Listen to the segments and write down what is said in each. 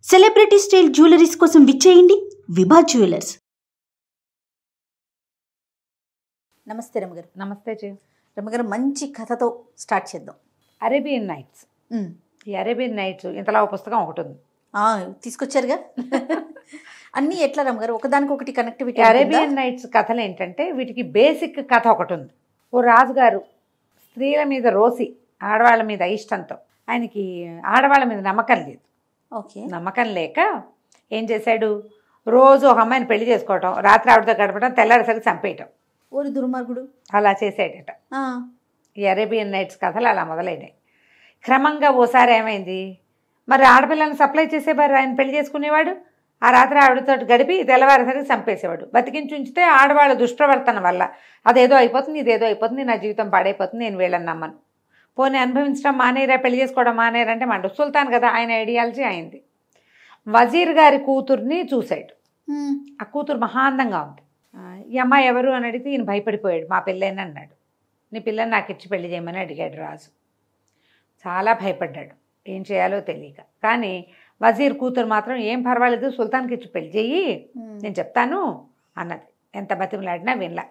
Celebrity style jewelleries కోసం విచ్చేయండి విభా jewellers. నమస్తే రమగారు. నమస్తే రమగారు, మంచి కథతో స్టార్ట్ చేద్దాం. Arabian nights. ఈ అరేబియన్ నైట్స్ ఇంతలా ఒక పుస్తకం ఒకటి ఉంది, తీసుకొచ్చారుగా. అన్నీ ఎట్లా రమగారు, ఒకదానికొకటి కనెక్టివిటీ? అరేబియన్ నైట్స్ కథలు ఏంటంటే వీటికి బేసిక్ కథ ఒకటి ఉంది. ఓ రాజుగారు స్త్రీల మీద రోసి ఆడవాళ్ళ మీద ఇష్టంతో, ఆయనకి ఆడవాళ్ళ మీద నమ్మకం లేదు. ఓకే. నమ్మకం లేక ఏం చేశాడు, రోజు ఒక అమ్మాయిని పెళ్లి చేసుకోవటం, రాత్రి ఆవిడతో గడపడం, తెల్లారేసరికి చంపేయటం. ఓరి దుర్మార్గుడు. అలా చేసాడట. ఈ అరేబియన్ నైట్స్ కథలు అలా మొదలైనాయి. క్రమంగా ఓసారి ఏమైంది, మరి ఆడపిల్లని సప్లై చేసేవారు, ఆయన పెళ్లి చేసుకునేవాడు, ఆ రాత్రి ఆవిడతో గడిపి తెల్లవారేసరికి చంపేసేవాడు. బతికించి ఉంచితే ఆడవాళ్ళ దుష్ప్రవర్తన వల్ల అదేదో అయిపోతుంది, ఇదేదో అయిపోతుంది, నా జీవితం పాడైపోతుంది, నేను వీళ్ళని నమ్మను, పోనీ అనుభవించడం మానేరా, పెళ్లి చేసుకోవడం మానేరంటే మండు. సుల్తాన్ కదా, ఆయన ఐడియాలజీ అయింది. వజీర్ గారి కూతుర్ని చూశాడు. ఆ కూతురు మహా అందంగా ఉంది. ఈ అమ్మాయి ఎవరు అని అడిగితే ఈయన భయపడిపోయాడు. మా పిల్లని అన్నాడు. నీ పిల్లని నాకు ఇచ్చి పెళ్లి చేయమని అడిగాడు రాజు. చాలా భయపడ్డాడు, ఏం చేయాలో తెలియక. కానీ వజీర్ కూతురు మాత్రం ఏం పర్వాలేదు, సుల్తాన్కి ఇచ్చి పెళ్లి చెయ్యి, నేను చెప్తాను అన్నది. ఎంత బతిమలాడినా వినలా.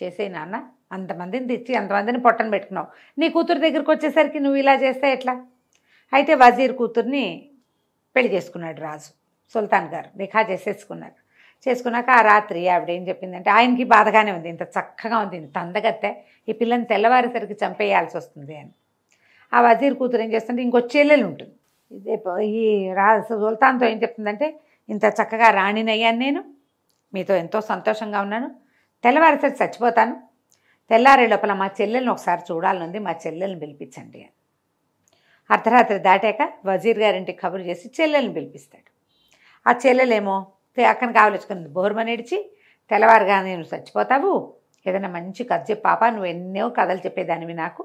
చేసే నాన్న, అంతమందిని తెచ్చి అంతమందిని పొట్టను పెట్టుకున్నావు, నీ కూతురు దగ్గరికి వచ్చేసరికి నువ్వు ఇలా చేస్తే ఎట్లా? అయితే వజీర్ కూతుర్ని పెళ్లి చేసుకున్నాడు రాజు. సుల్తాన్ గారు నిఖా చేసేసుకున్నారు. చేసుకున్నాక ఆ రాత్రి ఆవిడ ఏం చెప్పిందంటే, ఆయనకి బాధగానే ఉంది, ఇంత చక్కగా ఉంది, ఇంత అందగత్తే, ఈ పిల్లని తెల్లవారేసరికి చంపేయాల్సి వస్తుంది అని. ఆ వజీర్ కూతురు ఏం చేస్తుంటే, ఇంకో చెల్లెలు ఉంటుంది. ఇదే ఈ సుల్తాన్తో ఏం చెప్తుందంటే, ఇంత చక్కగా రాణినయ్యాను నేను, మీతో ఎంతో సంతోషంగా ఉన్నాను, తెల్లవారేసరికి చచ్చిపోతాను, తెల్లారే లోపల మా చెల్లెల్ని ఒకసారి చూడాలనుంది, మా చెల్లెల్ని పిలిపించండి అని. అర్ధరాత్రి దాటాక వజీర్ గారింటికి కబురు చేసి చెల్లెల్ని పిలిపిస్తాడు. ఆ చెల్లెలేమో అక్కడికి కావలించుకుంది, బోర్మనేడిచి, తెల్లవారుగా నేను చచ్చిపోతావు, ఏదైనా మంచి కథ చెప్పు పాప, నువ్వు ఎన్నో కథలు చెప్పేదానివి నాకు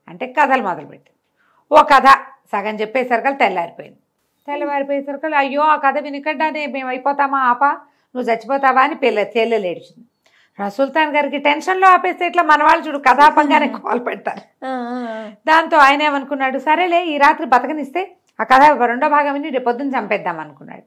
అంటే కథలు మొదలుపెట్టింది. ఓ కథ సగం చెప్పేసరికలు తెల్లారిపోయింది. తెల్లవారిపోయేసరికలు అయ్యో ఆ కథ వినకడ్డానే మేము అయిపోతామా, ఆపా నువ్వు చచ్చిపోతావా అని చెల్లెలు ఏడ్చింది. సుల్తాన్ గారికి టెన్షన్లో ఆపేస్తే ఇట్లా మన వాళ్ళు చూడు కథాపంగానే కాల్ పెడతారు. దాంతో ఆయన ఏమనుకున్నాడు, సరేలే ఈ రాత్రి బతకనిస్తే ఆ కథ రెండో భాగం విని రేపు పొద్దున్న చంపేద్దాం అనుకున్నాడు.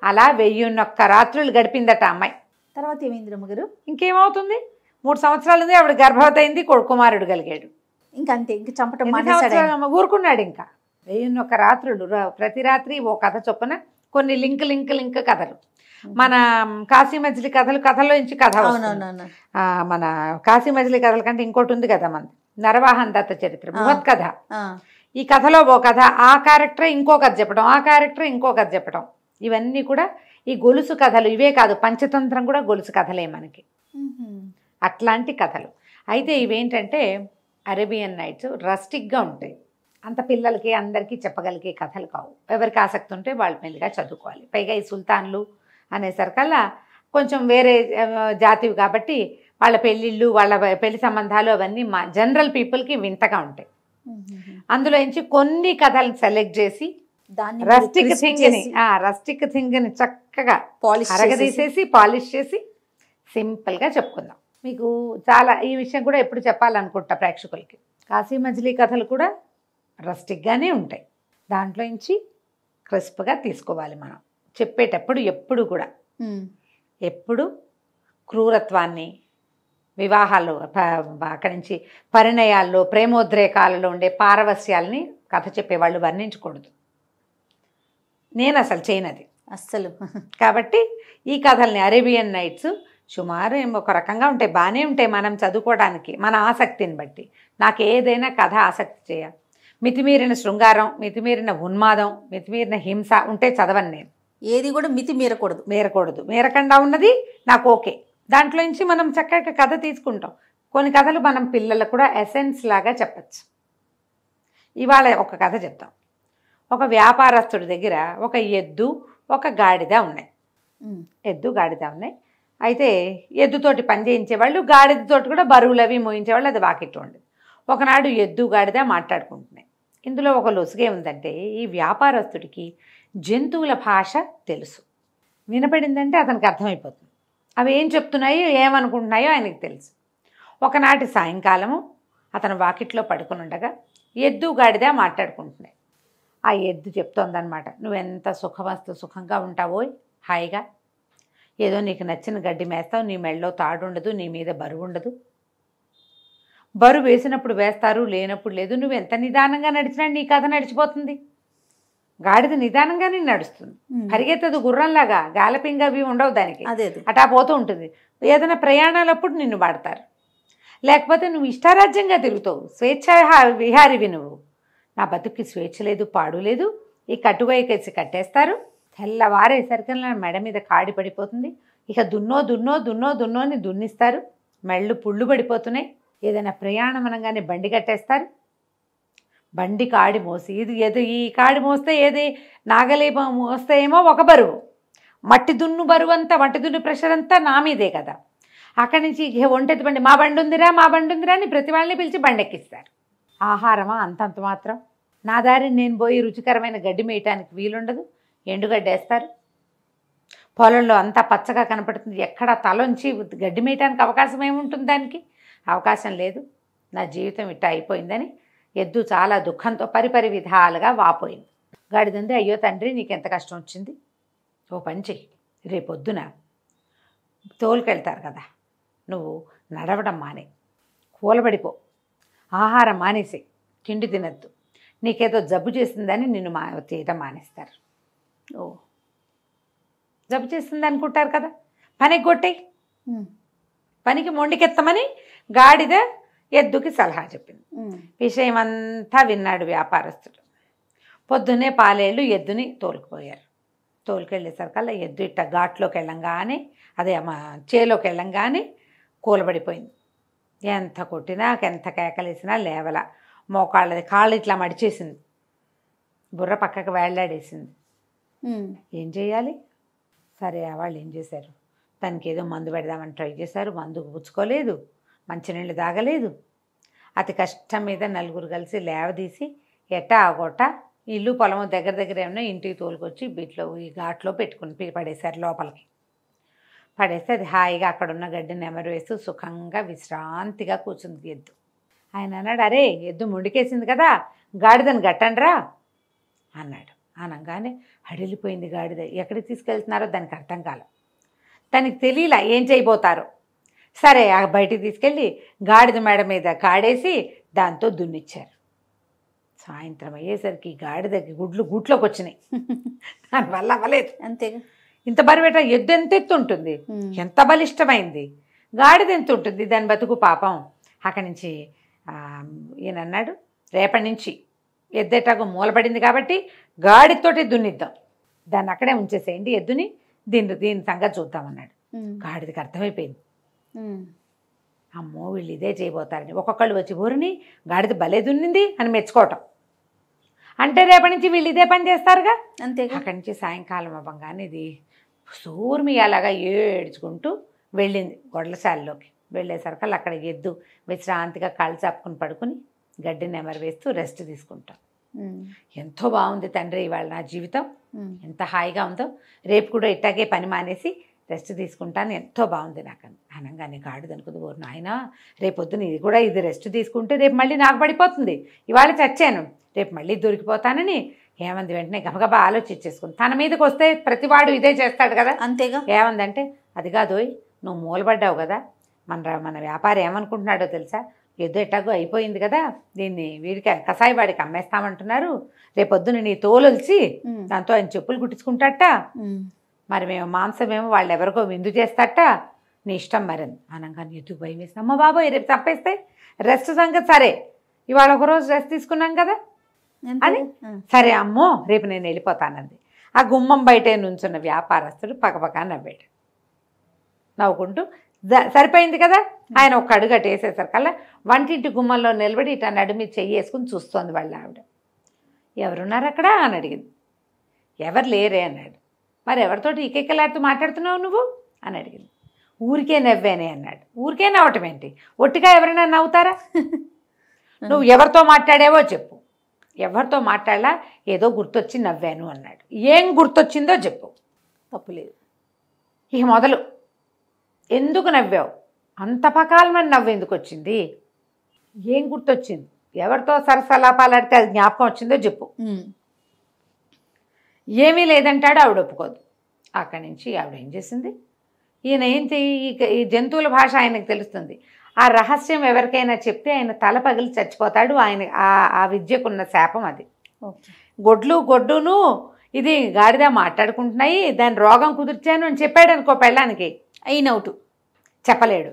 అలా 1001 రాత్రులు గడిపిందట అమ్మాయి. తర్వాత ఏమైంది రమ్మగారు? ఇంకేమవుతుంది, 3 సంవత్సరాలు ఉంది, ఆవిడ గర్భవతి అయింది, కుమారుడు కలిగాడు. ఇంకా అంతే, ఇంక చంపటం ఊరుకున్నాడు. ఇంకా 1001 రాత్రులు, ప్రతి రాత్రి ఓ కథ చొప్పున కొన్ని లింక్ కథలు. మన కాశీ మజిలీ కథల్లో నుంచి కథ, మన కాశీ మజిలీ కథల కంటే ఇంకోటి ఉంది కదా మన నరవాహన్ దత్త చరిత్ర, బృహత్ కథ. ఈ కథలో ఓ కథ, ఆ క్యారెక్టర్ ఇంకో కథ చెప్పడం, ఆ క్యారెక్టర్ ఇంకో కథ చెప్పడం, ఇవన్నీ కూడా ఈ గొలుసు కథలు. ఇవే కాదు, పంచతంత్రం కూడా గొలుసు కథలే మనకి, అట్లాంటి కథలు. అయితే ఇవేంటంటే అరేబియన్ నైట్స్ రస్టిక్గా ఉంటాయి, అంత పిల్లలకి అందరికీ చెప్పగలిగే కథలు కావు. ఎవరికి ఆసక్తి ఉంటే వాళ్ళు మెల్లిగా చదువుకోవాలి. పైగా ఈ సుల్తాన్లు అనేసరికల్లా కొంచెం వేరే జాతివి కాబట్టి వాళ్ళ పెళ్ళిళ్ళు, వాళ్ళ పెళ్లి సంబంధాలు అవన్నీ మా జనరల్ పీపుల్కి వింతగా ఉంటాయి. అందులో నుంచి కొన్ని కథలను సెలెక్ట్ చేసి రస్టిక్ థింగ్ని చక్కగా అరగదీసేసి పాలిష్ చేసి సింపుల్గా చెప్పుకుందాం. మీకు చాలా ఈ విషయం కూడా ఎప్పుడు చెప్పాలనుకుంటా ప్రేక్షకులకి, కాశీ మజిలీ కథలు కూడా రస్టిక్గానే ఉంటాయి. దాంట్లో నుంచి క్రిస్ప్గా తీసుకోవాలి మనం చెప్పేటప్పుడు. ఎప్పుడు క్రూరత్వాన్ని, వివాహాలు, అక్కడి నుంచి పరిణయాల్లో, ప్రేమోద్రేకాలలో ఉండే పారవస్యాలని కథ చెప్పేవాళ్ళు వర్ణించకూడదు. నేను అసలు చేయనది అస్సలు. కాబట్టి ఈ కథల్ని అరేబియన్ నైట్స్ సుమారు ఒక రకంగా ఉంటాయి, బాగానే ఉంటాయి మనం చదువుకోవడానికి, మన ఆసక్తిని బట్టి. నాకు ఏదైనా కథ ఆసక్తి చేయాలి. మితిమీరిన శృంగారం, మితిమీరిన ఉన్మాదం, మితిమీరిన హింస ఉంటే చదవను నేను. ఏది కూడా మితి మీరకూడదు. మీరకుండా ఉన్నది నాకు ఓకే. దాంట్లో నుంచి మనం చక్కగా కథ తీసుకుంటాం. కొన్ని కథలు మనం పిల్లలకు కూడా ఎసెన్స్ లాగా చెప్పచ్చు. ఇవాళ ఒక కథ చెప్తాం. ఒక వ్యాపారస్తుడి దగ్గర ఒక ఎద్దు, ఒక గాడిద ఉన్నాయి. అయితే ఎద్దుతోటి పని చేయించేవాళ్ళు, గాడిదతోటి కూడా బరువులు అవి మోయించేవాళ్ళు, అది వాకిట్లో ఉండేది. ఒకనాడు ఎద్దు గాడిద మాట్లాడుకుంటున్నాయి. ఇందులో ఒక లొసుగే ఉందంటే, ఈ వ్యాపారస్తుడికి జంతువుల భాష తెలుసు. వినపడిందంటే అతనికి అర్థమైపోతుంది, అవి ఏం చెప్తున్నాయో ఏమనుకుంటున్నాయో ఆయనకు తెలుసు. ఒకనాటి సాయంకాలము అతను వాకిట్లో పడుకుని ఉండగా ఎద్దు గాడిద మాట్లాడుకుంటున్నాయి. ఆ ఎద్దు చెప్తోందనమాట, నువ్వెంత సుఖంగా ఉంటావో హాయిగా, ఏదో నీకు నచ్చిన గడ్డి మేస్తావు, నీ మెళ్ళలో తాడు ఉండదు, నీ మీద బరువు ఉండదు, బరువు వేసినప్పుడు వేస్తారు, లేనప్పుడు లేదు, నువ్వు ఎంత నిదానంగా నడిచినా నీ కథ నడిచిపోతుంది. గాడిద నిదానంగానే నడుస్తుంది, పరిగెత్తదు గుర్రంలాగా, గాలపింగ్ అవి ఉండవు దానికి, అటా పోతూ ఉంటుంది. ఏదైనా ప్రయాణాలప్పుడు నిన్ను వాడతారు, లేకపోతే నువ్వు ఇష్టారాజ్యంగా తిరుగుతావు, స్వేచ్ఛ విహారివి నువ్వు. నా బతుక్కి స్వేచ్ఛ లేదు, పాడు లేదు, ఈ కట్టువైకేసి కట్టేస్తారు, తెల్లవారేసరికి మెడ మీద కాడి పడిపోతుంది, ఇక దున్నో అని దున్నిస్తారు, మెళ్ళు పుళ్ళు పడిపోతున్నాయి. ఏదైనా ప్రయాణం అనగానే బండి కట్టేస్తారు, బండి కాడి మోసి ఏది ఈ కాడి మోస్తే ఏది నాగలి మోస్తే ఏమో ఒక బరువు, మట్టి దున్ను బరువు అంతా, మట్టి దున్ను ప్రెషర్ అంతా నా మీదే కదా. అక్కడి నుంచి ఒంటెత్తి బండి, మా బండి ఉందిరా అని ప్రతి వాళ్ళని పిలిచి బండి ఎక్కిస్తారు. ఆహారమా అంతంత మాత్రం, నా దారిని నేను పోయి రుచికరమైన గడ్డి మేయటానికి వీలుండదు, ఎండుగడ్డి వేస్తారు. పొలంలో అంతా పచ్చగా కనపడుతుంది, ఎక్కడ తలొంచి గడ్డి మేయటానికి అవకాశం ఏముంటుంది, దానికి అవకాశం లేదు. నా జీవితం ఇట్ట అయిపోయిందని ఎద్దు చాలా దుఃఖంతో పరిపరి విధాలుగా వాపోయింది. గాడిదంది, అయ్యో తండ్రి నీకెంత కష్టం వచ్చింది, ఓ పని చెయ్యి, రేపొద్దున తోలుకెళ్తారు కదా, నువ్వు నడవడం మానే, కూలబడిపో, ఆహారం మానేసి, తిండి తినద్దు, నీకేదో జబ్బు చేసిందని నిన్ను చేయటం మానేస్తారు. ఓ జబ్బు చేసింది అనుకుంటారు కదా, పనికి కొట్టేయి, పనికి మొండికెత్తమని గాడిద ఎద్దుకి సలహా చెప్పింది. విషయం అంతా విన్నాడు వ్యాపారస్తుడు. పొద్దున్నే పాలేళ్ళు ఎద్దుని తోలుకుపోయారు. తోలుకెళ్ళేసరికల్లా ఎద్దు ఇట్ట ఘాట్లోకి వెళ్ళంగానే, అదే చేలోకి వెళ్ళంగానే కూలబడిపోయింది. ఎంత కొట్టినా ఎంత కేకలేసినా లేవల, కాళ్ళు ఇట్లా మడిచేసింది, బుర్ర పక్కకు వేళ్లాడేసింది. ఏం చేయాలి? సరే వాళ్ళు ఏం చేశారు, దానికి ఏదో మందు పెడదామని ట్రై చేశారు, మందు పుచ్చుకోలేదు, మంచినీళ్ళు తాగలేదు. అతి కష్టం మీద నలుగురు కలిసి లేవదీసి ఎట్టా ఆగొట్ట ఇల్లు పొలము దగ్గర ఏమన్నా ఇంటికి తోలుకొచ్చి బీట్లో ఈ ఘాట్లో పెట్టుకుని పడేశారు. లోపలికి పడేస్తే అది హాయిగా అక్కడున్న గడ్డిని నెమరు వేస్తూ సుఖంగా విశ్రాంతిగా కూర్చుంది ఎద్దు. ఆయన అన్నాడు, అరే ఎద్దు ముండికేసింది కదా, గాడిదని గట్టండ్రా అన్నాడు. అనగానే హడిలిపోయింది గాడిద. ఎక్కడికి తీసుకెళ్తున్నారో దానికి అర్థం కాల, దానికి తెలియలా ఏం చేయబోతారో. సరే బయటికి తీసుకెళ్ళి గాడిద మెడ మీద కాడేసి దాంతో దున్నిచ్చారు. సాయంత్రం అయ్యేసరికి గాడిదకి గూట్లోకి వచ్చినాయి, దానివల్ల అవ్వలేదు. అంతేగా, ఇంత బరువేట ఎద్దు ఎంత ఎత్తు ఉంటుంది, ఎంత బలిష్టమైంది, గాడిద ఎంత ఉంటుంది దాని బతుకు పాపం. అక్కడి నుంచి ఈయన అన్నాడు, రేపటి నుంచి ఎద్దెటాకు మూలపడింది కాబట్టి గాడితోటి దున్నిద్దాం, దాన్ని అక్కడే ఉంచేసేయండి ఎద్దుని, దీని సంగతి చూద్దామన్నాడు. గాడిదకి అర్థమైపోయింది, అమ్మో వీళ్ళు ఇదే చేయబోతారని. ఒక్కొక్కళ్ళు వచ్చి ఊరిని గాడిద భలే దున్నింది అని మెచ్చుకోవటం, అంటే రేపటి నుంచి వీళ్ళు ఇదే పని చేస్తారుగా. అంతే. అక్కడి నుంచి సాయంకాలం అవ్వగానే ఇది సూర్మి అలాగా ఏడ్చుకుంటూ వెళ్ళింది గొడ్లశాలలోకి. వెళ్ళేసరికి అక్కడ ఎద్దు విశ్రాంతిగా కాళ్ళు చాపుకుని పడుకుని గడ్డి నెమరు వేస్తూ రెస్ట్ తీసుకుంటాం. ఎంతో బాగుంది తండ్రి ఇవాళ నా జీవితం, ఎంత హాయిగా ఉందో, రేపు కూడా ఇట్టాగే పని మానేసి రెస్ట్ తీసుకుంటాను, ఎంతో బాగుంది నాకు అనగానే గాడిద అనుకుంది, ఓరు నాయన రేపొద్దున ఇది కూడా ఇది రెస్ట్ తీసుకుంటే రేపు మళ్ళీ నాకు పడిపోతుంది, ఇవాళ చచ్చాను రేపు మళ్ళీ దొరికిపోతానని ఏమంది వెంటనే గబగబా ఆలోచించేసుకుంది. తన మీదకి వస్తే ప్రతివాడు ఇదే చేస్తాడు కదా. అంతేగా. ఏమందంటే, అది కాదోయ్ నువ్వు మూలపడ్డావు కదా, మన వ్యాపారం ఏమనుకుంటున్నాడో తెలుసా, ఎద్దు ఎట్టాగో అయిపోయింది కదా, దీన్ని వీడికి కసాయివాడికి అమ్మేస్తామంటున్నారు, రేపొద్దున నీ తోలొలిచి దాంతో ఆయన చెప్పులు కుట్టించుకుంటాట, మరి మేము మాంసమేమో వాళ్ళు ఎవరికో విందు చేస్తాట, నీ ఇష్టం మరింది అనగానే ఎద్దుకు భయం వేసింది. అమ్మ బాబోయ్ రేపు తప్పేస్తే రెస్ట్ సంగతి, సరే ఇవాళ ఒకరోజు రెస్ట్ తీసుకున్నాం కదా అని, సరే అమ్మో రేపు నేను వెళ్ళిపోతానంది. ఆ గుమ్మం బయటే నుంచున్న వ్యాపారస్తుడు పక్కపక్క నవ్వాడు, నవ్వుకుంటూ సరిపోయింది కదా. ఆయన ఒక అడుగు అటు వేసేసరికల్లా వంటింటి గుమ్మంలో నిలబడి ఇట్లా నడుమి చెయ్యి వేసుకుని చూస్తోంది వాళ్ళ ఆవిడ. ఎవరున్నారు అక్కడ అని అడిగింది. ఎవరు లేరే అన్నాడు. మరి ఎవరితోటి ఇకెక్కలాడుతూ మాట్లాడుతున్నావు నువ్వు అని అడిగింది. ఊరికే నవ్వేనే అన్నాడు. ఊరికే నవ్వటం ఏంటి, ఒట్టిగా ఎవరైనా నవ్వుతారా? నువ్వు ఎవరితో మాట్లాడావో చెప్పు. ఎవరితో మాట్లాడలా, ఏదో గుర్తొచ్చి నవ్వాను అన్నాడు. ఏం గుర్తొచ్చిందో చెప్పు, తప్పులేదు. ఇక మొదలు, ఎందుకు నవ్వావు, అంత పకాలమని నవ్వు ఎందుకు వచ్చింది, ఏం గుర్తొచ్చింది, ఎవరితో సరసలాపాలాడితే అది జ్ఞాపకం వచ్చిందో చెప్పు ఏమీ లేదంటాడు, ఆవిడ ఒప్పుకోదు. అక్కడి నుంచి ఆవిడ ఏం చేసింది, ఈయన ఏంటి ఈ జంతువుల భాష ఆయనకు తెలుస్తుంది. ఆ రహస్యం ఎవరికైనా చెప్తే ఆయన తల పగిలి చచ్చిపోతాడు. ఆయన ఆ విద్యకున్న శాపం అది. గొడ్డును ఇది గాడిద మాట్లాడుకుంటున్నాయి, దాని రోగం కుదిర్చాను అని చెప్పాడు అనుకో పెళ్ళానికి, అయినవుటు. చెప్పలేడు.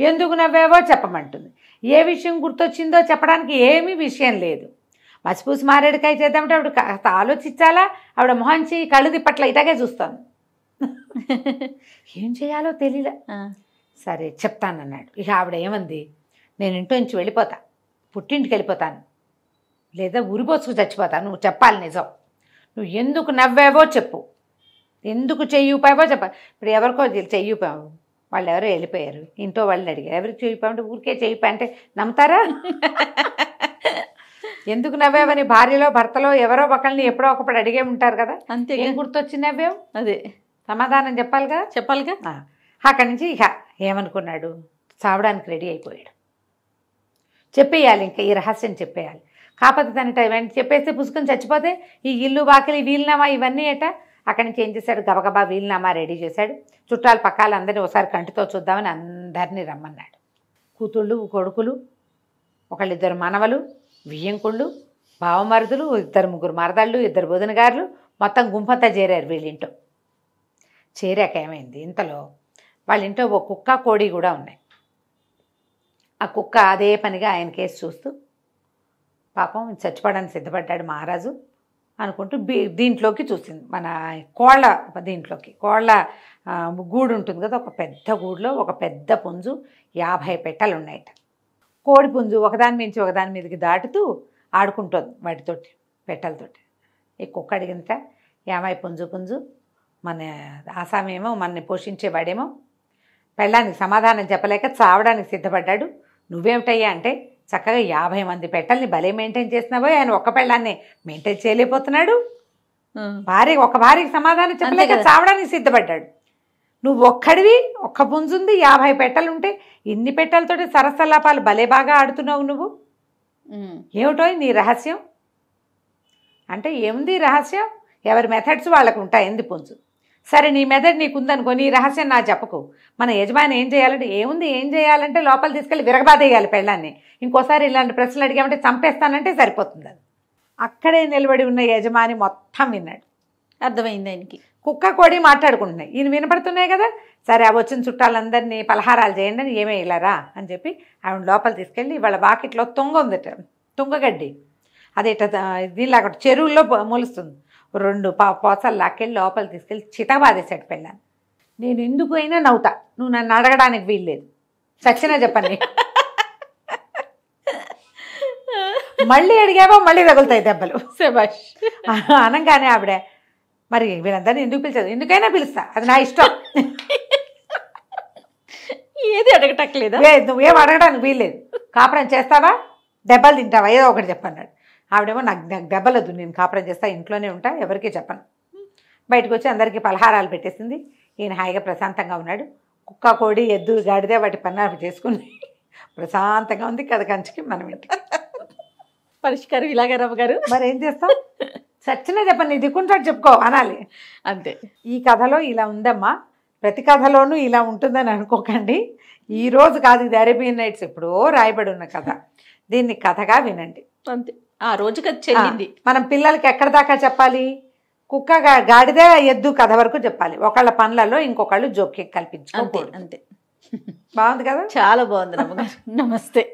ఎందుకు నవ్వేవో చెప్పమంటుంది. ఏ విషయం గుర్తొచ్చిందో చెప్పడానికి ఏమీ విషయం లేదు. మసిపూసి మారేడుకాయ చేద్దామంటే ఆవిడ ఆలోచించాలా, ఆవిడ మొహంచి కళ్ళు తిప్పట్ల ఇటాగే చూస్తాను. ఏం చేయాలో తెలియలే. సరే చెప్తానన్నాడు. ఇక ఆవిడ ఏమంది, నేను ఇంట్లో నుంచి వెళ్ళిపోతా, పుట్టింటికి వెళ్ళిపోతాను, లేదా ఉరిపోసుకు చచ్చిపోతాను, నువ్వు చెప్పాలి నిజం. నువ్వు ఎందుకు నవ్వావో చెప్పు, ఎందుకు చెయ్యిపావో చెప్ప. ఇప్పుడు ఎవరికో చెయ్యిపావు, వాళ్ళు ఎవరో వెళ్ళిపోయారు, ఇంట్లో వాళ్ళని అడిగారు, ఎవరికి చెయ్యిపావంటే ఊరికే చెయ్యిపా అంటే నమ్ముతారా? ఎందుకు నవ్వావని భార్యలో భర్తలో ఎవరో ఒకళ్ళని ఎప్పుడో ఒకప్పుడు అడిగే ఉంటారు కదా. అంతే. ఏం గుర్తొచ్చి నవ్వావు, అదే సమాధానం చెప్పాలిగా. అక్కడి నుంచి ఇక ఏమనుకున్నాడు, చావడానికి రెడీ అయిపోయాడు. చెప్పేయాలి, ఇంకా ఈ రహస్యం చెప్పేయాలి. కాకపోతే తన టైం చెప్పేస్తే పుసుకొని చచ్చిపోతే ఈ ఇల్లు వాకిలి వీలునామా ఇవన్నీ ఏట. అక్కడి నుంచి ఏం చేశాడు, గబగబా వీలునామా రెడీ చేశాడు. చుట్టాలు పక్కాలు అందరినీ ఒకసారి కంటితో చూద్దామని అందరినీ రమ్మన్నాడు. కూతుళ్ళు, కొడుకులు, ఒకళ్ళిద్దరు మనవలు, వియ్యంకుళ్ళు, బావమరుదులు, 2-3 మరదళ్ళు, 2 బోధనగారులు, మొత్తం గుంపంతా చేరారు వీళ్ళింటో. చేరాక ఏమైంది, ఇంతలో వాళ్ళ ఇంట్లో ఒక కుక్క కోడి కూడా ఉన్నాయి. ఆ కుక్క అదే పనిగా ఆయన కేసు చూస్తూ పాపం చచ్చిపోవడానికి సిద్ధపడ్డాడు మహారాజు అనుకుంటూ దీంట్లోకి చూసింది, మన కోళ్ళ దీంట్లోకి. కోళ్ళ గూడు ఉంటుంది కదా, ఒక పెద్ద గూడులో ఒక పెద్ద పుంజు, 50 పెట్టెలు ఉన్నాయట. కోడి పుంజు ఒకదాని మించి ఒకదాని మీదకి దాటుతూ ఆడుకుంటుంది వాటితోటి, పెట్టెలతోటి. ఈ కుక్క అడిగింత, ఏమై పుంజు మన ఆసామేమో మనని పోషించేవాడేమో పెళ్ళానికి సమాధానం చెప్పలేక చావడానికి సిద్ధపడ్డాడు. నువ్వేమిటయ్యా అంటే, చక్కగా 50 మంది పెట్టెల్ని భలే మెయింటైన్ చేసినావో, ఆయన ఒక్క పెళ్ళాన్ని మెయింటైన్ చేయలేకపోతున్నాడు. ఒక భార్యకి సమాధానం చెప్పలేక చావడానికి సిద్ధపడ్డాడు. నువ్వు ఒక్కడివి, ఒక్క పుంజుంది, 50 పెట్టెలు ఉంటే ఇన్ని పెట్టెలతోటి సరసల్లాపాలు భలే బాగా ఆడుతున్నావు నువ్వు, ఏమిటో నీ రహస్యం అంటే. ఏముంది రహస్యం, ఎవరి మెథడ్స్ వాళ్ళకు ఉంటాయి. ఎందు పుంజు, సరే నీ మెథడ్ నీకుందనుకో, నీ రహస్యం నా చెప్పకు. మన యజమాని ఏం చేయాలంటే, ఏం చేయాలంటే లోపల తీసుకెళ్ళి విరగబాదేయాలి పెళ్ళాన్ని. ఇంకోసారి ఇలాంటి ప్రశ్నలు అడిగామంటే చంపేస్తానంటే సరిపోతుంది. అది అక్కడే నిలబడి ఉన్న యజమాని మొత్తం విన్నాడు. అర్థమైంది ఆయనకి. కుక్క కోడి మాట్లాడుకుంటున్నాయి, ఈయన వినపడుతున్నాయి కదా. సరే ఆ వచ్చిన చుట్టాలందరినీ పలహారాలు చేయండి అని, ఏమే ఇలారా అని చెప్పి ఆవిడ లోపల తీసుకెళ్ళి వాళ్ళ వాకిట్లో తుంగ ఉందట, తుంగగడ్డి. అది ఇట్లా దీనిలాగా చెరువుల్లో మొలుస్తుంది. 2 పోసలు లాక్కెళ్ళి లోపల తీసుకెళ్ళి చితబాదేశాడు పెళ్ళాన్ని. నేను ఎందుకు అయినా నవ్వుతా, నువ్వు నన్ను అడగడానికి వీల్లేదు, సచ్చినా చెప్పండి. మళ్ళీ అడిగావో మళ్ళీ తగులుతాయి దెబ్బలు. శభాష్ అనగానే ఆవిడ, మరి వీళ్ళందరినీ ఎందుకు పిలిచారు, ఎందుకైనా పిలుస్తా, అది నా ఇష్టం, ఏది అడగటట్లేదా, నువ్వేం అడగడానికి వీల్లేదు, కాపురం చేస్తావా దెబ్బలు తింటావా ఏదో ఒకటి చెప్పన్నాడు. ఆవిడేమో నాకు దెబ్బలదు, నేను కాపురం చేస్తా, ఇంట్లోనే ఉంటా, ఎవరికీ చెప్పను. బయటకు వచ్చి అందరికీ పలహారాలు పెట్టేసింది. ఈయన హాయిగా ప్రశాంతంగా ఉన్నాడు. కుక్క కోడి ఎద్దు గాడిదే వాటి పన్నాలు చేసుకుని ప్రశాంతంగా ఉంది. కథ కంచికి మనం ఇంటి పరిష్కారం ఇలాగే రమ్మగారు. మరి ఏం చేస్తాం, సచ్చినా చెప్పండి, నీ దిక్కుంటాడు చెప్పుకో అనాలి, అంతే. ఈ కథలో ఇలా ఉందమ్మా, ప్రతి కథలోనూ ఇలా ఉంటుందని అనుకోకండి. ఈరోజు కాదు, ఇది అరేబియన్ నైట్స్ ఎప్పుడో రాయబడి ఉన్న కథ. దీన్ని కథగా వినండి, అంతే. ఆ రోజు కథ చెల్లింది. మనం పిల్లలకి ఎక్కడ దాకా చెప్పాలి, కుక్క గాడిదే ఎద్దు కథ వరకు చెప్పాలి. ఒకళ్ళ పనులలో ఇంకొకళ్ళు జోక్యం కల్పించుకోకూడదు, అంతే. బాగుంది కదా, చాలా బాగుంది. నమస్తే.